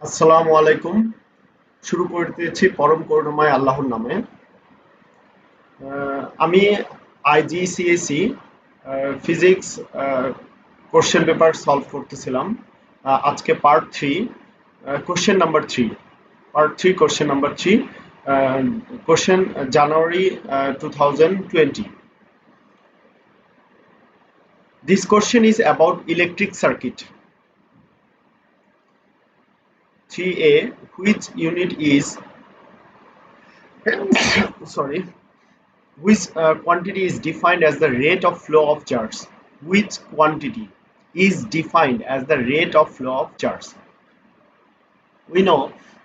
আসসালামু আলাইকুম। শুরু করতেছি পরম করুণাময় আল্লাহর নামে। আমি আইজিসিএসই ফিজিক্স কোশ্চেন পেপার সলভ করতেছিলাম। আজকে part 3 question number 3 part 3 question number 3 question January 2020. This question is about electric circuit. 3A, which unit is sorry, which quantity is defined as the rate of flow of charge? Which quantity is defined as the rate of flow of charge? We know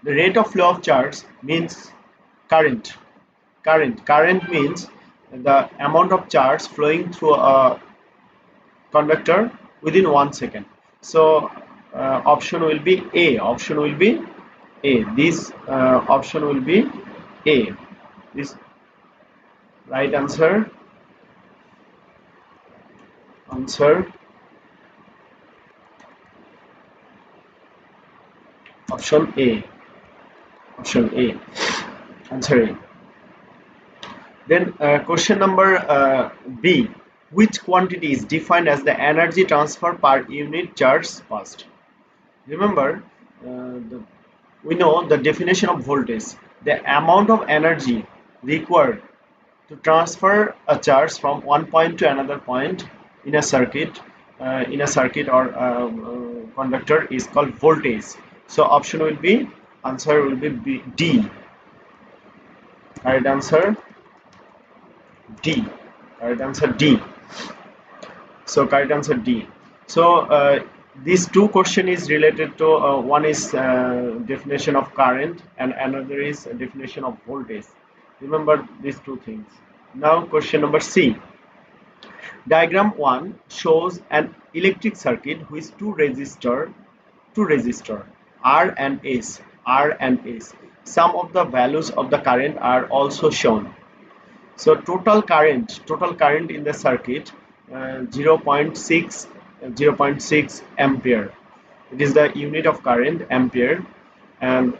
the rate of flow of charge means current. Current means the amount of charge flowing through a conductor within 1 second. So option will be A. Option will be A. This option will be A. This right answer. Answer option A. Option A. Answer A. Then question number B. Which quantity is defined as the energy transfer per unit charge passed? Remember, we know the definition of voltage. The amount of energy required to transfer a charge from one point to another point in a circuit, or conductor is called voltage. So option will be answer will be D. Right answer D. Correct answer D. So correct answer D. So these two question is related to one is definition of current and another is definition of voltage. Remember these two things. Now question number C. Diagram 1 shows an electric circuit with two resistor R and S. Some of the values of the current are also shown. So total current in the circuit 0.6 ampere. It is the unit of current, ampere, and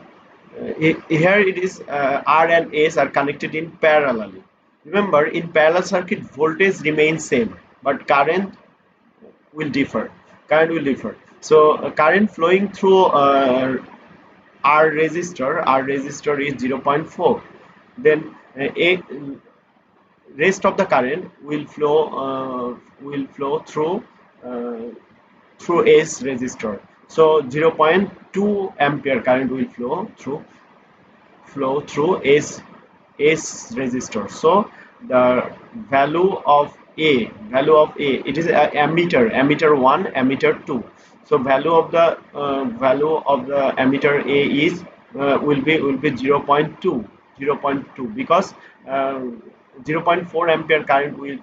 here it is R and S are connected in parallelly. Remember, in parallel circuit voltage remains same, but current will differ. So current flowing through R resistor is 0.4. Then a rest of the current will flow through S resistor. So 0.2 ampere current will flow through S resistor. So the value of A, it is a ammeter 1, ammeter 2. So value of the ammeter A is will be 0.2 because 0.4 ampere current will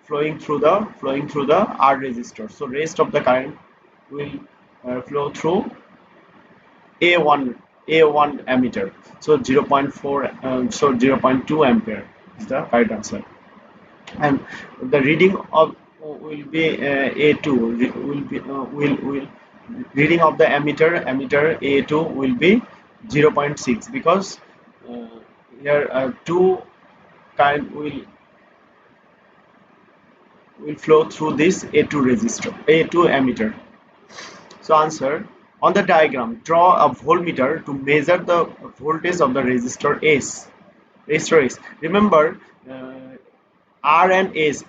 flowing through the R resistor. So rest of the current will flow through A1 ammeter. So 0.4 so 0.2 ampere is the correct answer. And the reading of will be A2 will reading of the ammeter A2 will be 0.6 because here two current will flow through this A2 ammeter. So answer, on the diagram, draw a voltmeter to measure the voltage of the resistor S. Remember, R and S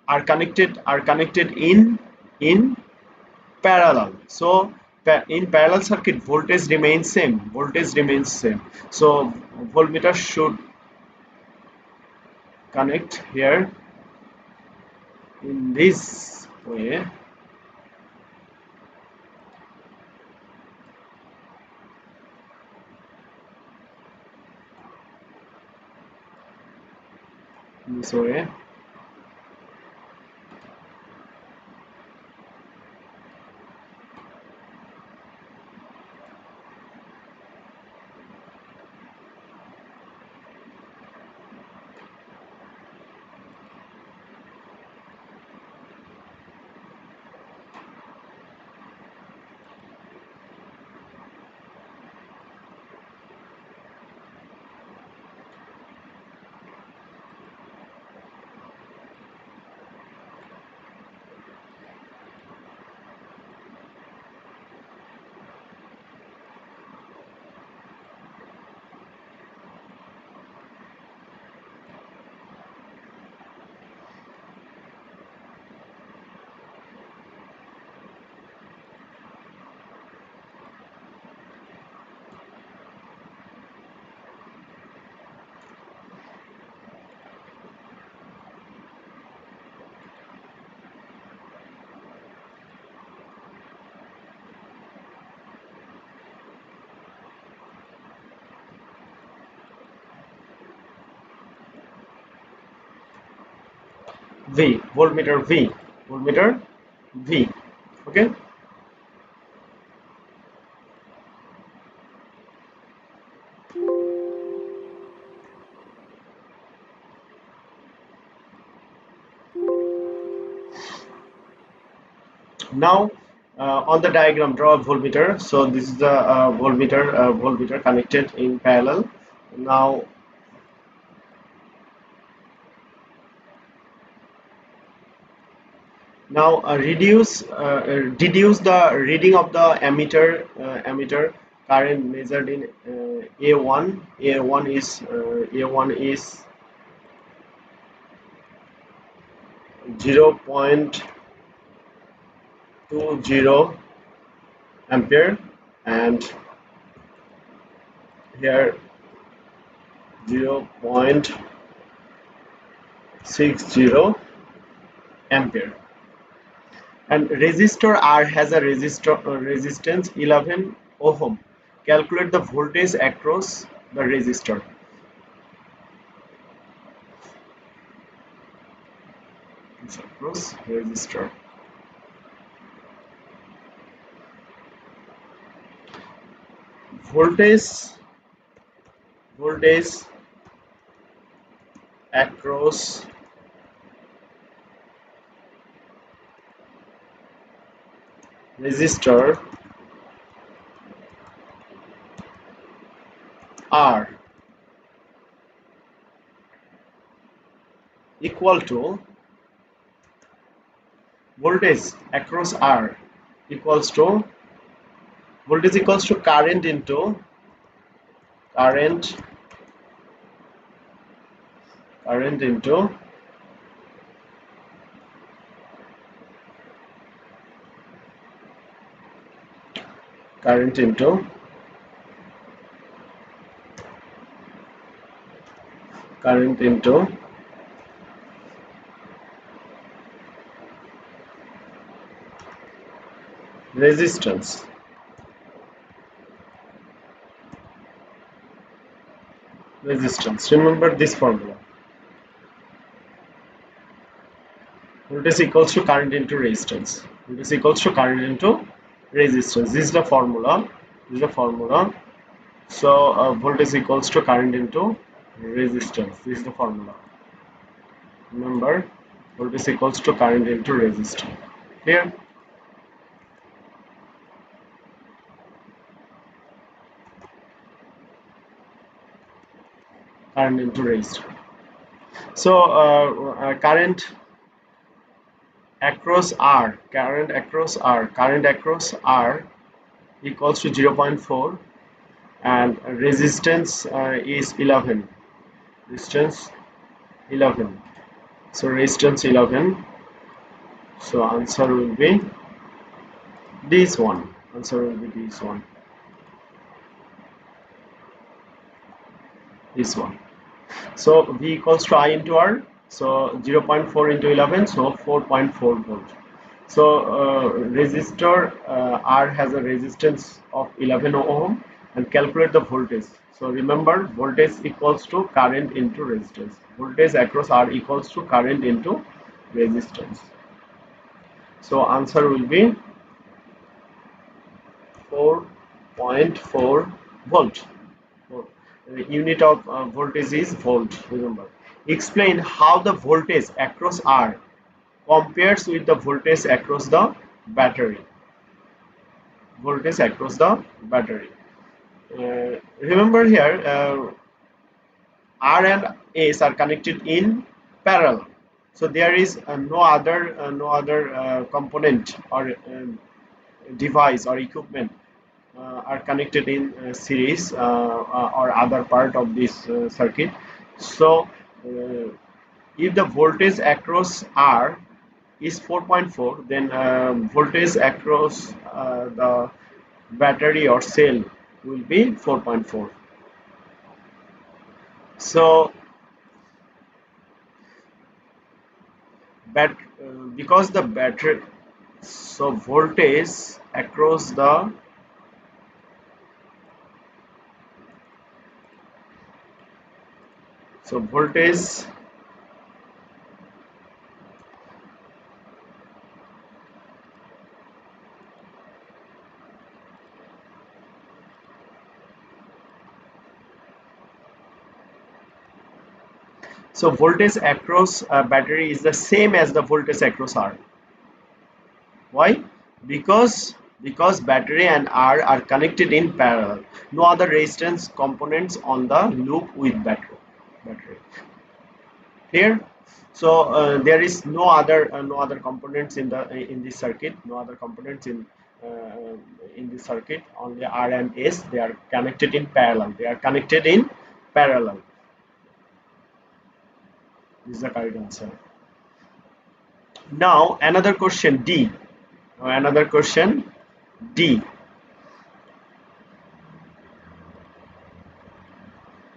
are connected in parallel. So in parallel circuit, voltage remains same. So voltmeter should connect here in this way. This way. V, voltmeter V, voltmeter V. Okay. Now on the diagram, draw a voltmeter. So this is the voltmeter connected in parallel. Now deduce the reading of the ammeter current measured in A1. A1 is 0.20 ampere, and here 0.60 ampere. And resistor R has a resistance 11 ohm. Calculate the voltage across the resistor. It's across resistor. Voltage across resistor R equal to voltage across R equals to voltage equals to current into current into current into current into resistance. Remember this formula. Voltage equals to current into resistance. Voltage equals to current into resistance. This is the formula. So voltage equals to current into resistance. This is the formula. Remember, voltage equals to current into resistance. Clear? Current into resistor. So current across R equals to 0.4, and resistance is 11. Resistance 11. So resistance 11. So answer will be this one. This one. So V equals to I into R. So 0.4 into 11, so 4.4 volt. So resistor R has a resistance of 11 ohm, and calculate the voltage. So remember, voltage equals to current into resistance. Voltage across R equals to current into resistance. So answer will be 4.4 volt. The unit of voltage is volt. Remember. Explain how the voltage across R compares with the voltage across the battery. Remember here, R and S are connected in parallel, so there is no other component or device or equipment are connected in series or other part of this circuit. So if the voltage across R is 4.4, then voltage across the battery or cell will be 4.4. So because the battery, so voltage across the voltage So voltage across a battery is the same as the voltage across R. Why? Because battery and R are connected in parallel. No other resistance components on the loop with battery. Clear? So there is no other components in this circuit. No other components in this circuit. Only R and S. They are connected in parallel. They are connected in parallel. This is the correct answer. Now another question D. Another question D.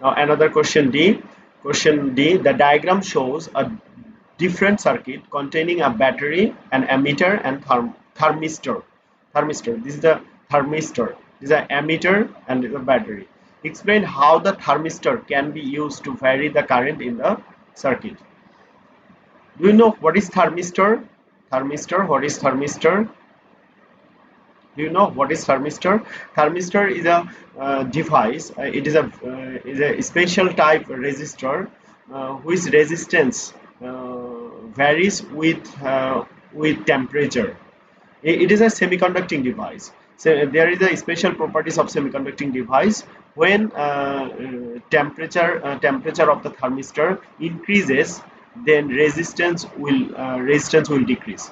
Now another question D. Question D. The diagram shows a different circuit containing a battery, an ammeter, and thermistor. Thermistor. This is the thermistor. This is an ammeter and this is a battery. Explain how the thermistor can be used to vary the current in the circuit. Do you know what is thermistor? Thermistor. What is thermistor? Do you know what is thermistor? Thermistor is a device. It is a special type resistor whose resistance varies with temperature. It is a semiconducting device. So there is a special properties of semiconducting device. When temperature of the thermistor increases, then resistance will decrease.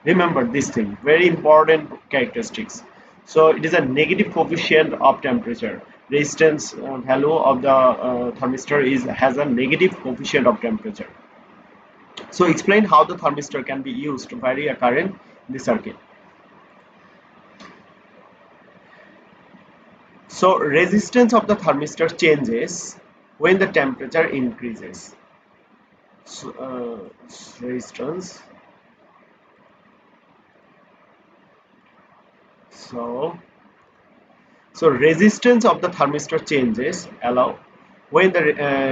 Remember this thing, very important characteristics. So it is a negative coefficient of temperature. Resistance value of the thermistor has a negative coefficient of temperature. So explain how the thermistor can be used to vary a current in the circuit. So resistance of the thermistor changes when the temperature increases. So, resistance. So resistance of the thermistor changes when the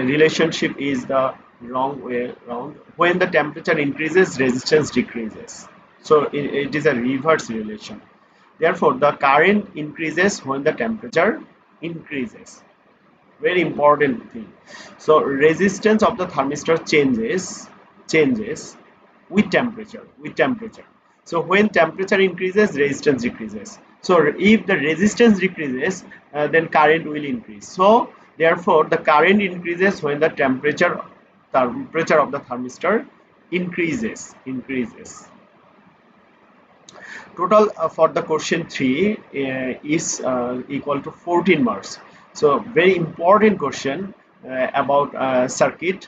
relationship is the wrong way around. When the temperature increases, resistance decreases. So it is a reverse relation. Therefore, the current increases when the temperature increases. Very important thing. So resistance of the thermistor changes with temperature. So when temperature increases, resistance decreases. So if the resistance decreases, then current will increase. So therefore the current increases when the temperature of the thermistor increases. Total for the question 3 is equal to 14 marks. So very important question about circuit.